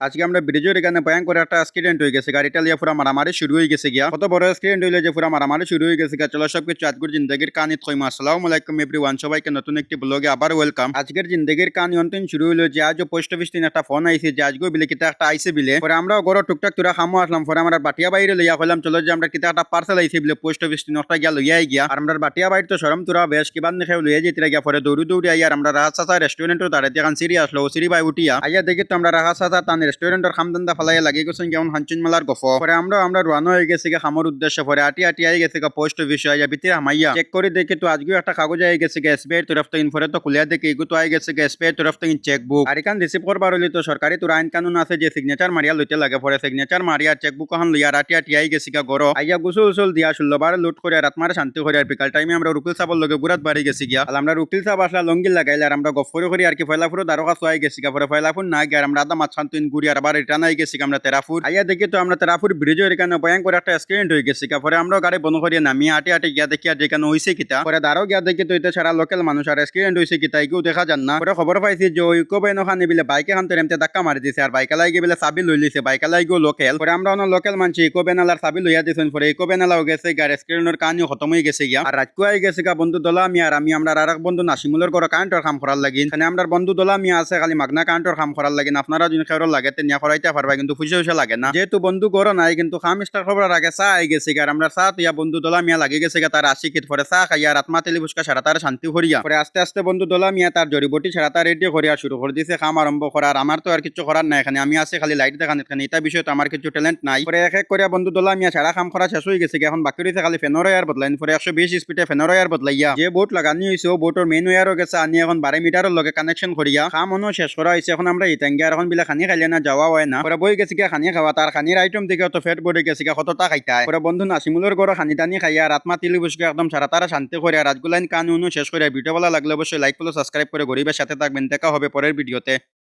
আজকে আমরা ব্রিজের এখানে ভয়ঙ্কর একটা অ্যাক্সিডেন্ট হয়ে গেছে, গাড়িটা লিয়ে পুরা মারামারি শুরু হয়ে গেছে গিয়া। কত বড় অ্যাক্সিডেন্ট হইলে যে পুরা মারামারি শুরু হয়ে গেছে গিয়া। চলো সবকিছু আজকের জিন্দগির কাহিনী থইমা। আসসালামু আলাইকুম এভরিওয়ান, সবাইকে নতুন একটি ব্লগে আবার ওয়েলকাম। আজকের জিন্দগির কাহিনী অন্তিম শুরু হইলো যে আজও পোস্ট অফিস থেকে একটা ফোন আইছে যে আজকেও বিলে কিতা একটা আইছে বিলে। পরে আমরা গড় টুকটাক তুরা খামো আসলাম, পরে আমরা বাটিয়া বাইরে লইয়া কইলাম চলো যে আমরা কিতা একটা পার্সেল আইছে বিলে পোস্ট অফিস থেকে একটা গিয়া লইয়াই গিয়া। আর আমরা বাটিয়া বাইরে তো সরম তুরা বেশ কিবান দেখে লইয়া যেতে গিয়া। পরে দৌড়ি দৌড়ি আইয়ার আমরা রাহাত রেস্টুরেন্টের দাঁড়াতে এখন সিরি আসলো, সিরি বাই উঠিয়া আইয়া দেখি তো আমরা রাহাত তান রেস্টুরেন্টের খামদান্দা ফালাইয়া লাগিয়ে গেছেন কেমন হাঞ্চুন মেলার গফ। পরে আমরা রানো হয়ে গেছে গা খামোর উদ্দেশ্যে। পরে আটি আটি আই গেছে গা পোস্ট অফিস আইয়া ভিতরে হামাইয়া চেক করে দেখি তো আজকেও একটা কাগজ আই গেছে গা এসবিআই তরফ থেকে। পরে তো খুলিয়া দেখি এগু তো আই গেছে গা এসবিআই তরফ থেকে চেকবুক। আর এখান রিসিভ করবার হলে তো সরকারি তোর আইন কানুন আছে যে সিগনেচার মারিয়া লইতে লাগে। পরে সিগনেচার মারিয়া চেকবুক এখন লইয়া আটি আটি আই গেছে গা গরো আইয়া গুসল উসল দিয়া 16 বার লুট করে রাত মারে শান্তি করে। আর বিকাল টাইমে আমরা রুকিল সাহেবের লগে গুরাত বাড়ি গেছি গিয়া। আর আমরা রুকিল সাহেব আসলা লঙ্গিল লাগাইলে আর আমরা গফরে করি আর কি ফয়লাফুর দারোগা সোয়াই গেছি গা। পরে ফয়লাফুর না গিয়ে আমরা আদা মাছ শান্তিন ঘুরি আর আবার রিটার্ন আই গেছি আমরা তেরাফুর আইয়া দেখি তো আমরা তেরাফুর ব্রিজের এখানে ভয়ঙ্কর একটা অ্যাক্সিডেন্ট হয়ে গেছে। পরে আমরা গাড়ি বন্ধ করিয়া নামিয়ে আটে আটে গিয়া দেখি আর যেখানে হয়েছে কিতা। পরে দাঁড়াও গিয়া দেখি তো এটা ছাড়া লোকাল মানুষ আর অ্যাক্সিডেন্ট হয়েছে কিতা এগুলো দেখা যান না। পরে খবর পাইছি যে ওই কোবেন ওখানে বিলে বাইকে খান এমতে ধাক্কা মারি দিছে আর বাইকালাই গিয়ে বিলে চাবি লই লিছে। বাইকালাই গিয়ে লোকাল। পরে আমরা অন্য লোকাল মানছি ইকোবেনালার চাবি লইয়া দিয়েছেন। পরে ইকোবেনালাও গেছে গাড়ি অ্যাক্সিডেন্টের কাহিনীও খতম হয়ে গেছে গিয়া। আর রাজকু আই গেছে গা বন্ধু দোলা মিয়া আর আমরা আর এক বন্ধু নাসিমুলের ঘরে কারেন্টের কাম করার লাগিন। এখানে আমরা বন্ধু দোলা মিয়া আছে খালি মাগনা কারেন্টের কাম করার লাগিন। আপনারা যদি খেয়াল লাগে নিয়া করাইতে পারবা, কিন্তু পয়সা লাগে না। যেহেতু বন্ধু গড় নাই কিন্তু খাম স্টার খবর আগে চা আই গেছে আর আমরা চা ইয়া বন্ধু দোলা মিয়া লাগে গেছে তার আশিকিত। পরে চা খাইয়া রাতমা তেলি ফুচকা সারা তার শান্তি করিয়া পরে আস্তে আস্তে বন্ধু দোলা মিয়া তার জড়িবটি সারা তার রেডি করিয়া শুরু করে দিয়েছে খাম আরম্ভ করার। আমার তো আর কিছু করার নাই, এখানে আমি আছে খালি লাইট দেখান। এখানে এটা বিষয় তো আমার কিছু ট্যালেন্ট নাই। পরে এক এক করিয়া বন্ধু দোলা মিয়া সারা খাম করা শেষ হয়ে গেছে। এখন বাকি রয়েছে খালি ফেনোর ওয়ার বদলাইন। পরে 120 স্পিডে ফেনোর ওয়ার বদলাইয়া যে বোট লাগানি হয়েছে ও বোটের মেইন ওয়ারও গেছে আনি এখন 12 মিটারের লগে কানেকশন করিয়া খাম অনু শেষ করা হয়েছে। এখন আমরা ইতাঙ্গি আর এখন বিলা খানি খাইলে না যাওয়া হয় না। পরে বই গেছে খানি খাওয়া তার খানির আইটেম থেকে তো ফেট বড়ে গেছে কতটা খাইতায়। পরে বন্ধু নাসিমুলের ঘরে খানি টানি খাইয়া রাতমা তিলি বসে একদম সারা তারা শান্তি করে রাজগুলাইন কানুন শেষ করে। ভিডিও ভালো লাগলে অবশ্যই লাইক করে সাবস্ক্রাইব করে গরিবের সাথে থাকবেন। দেখা হবে পরের ভিডিওতে।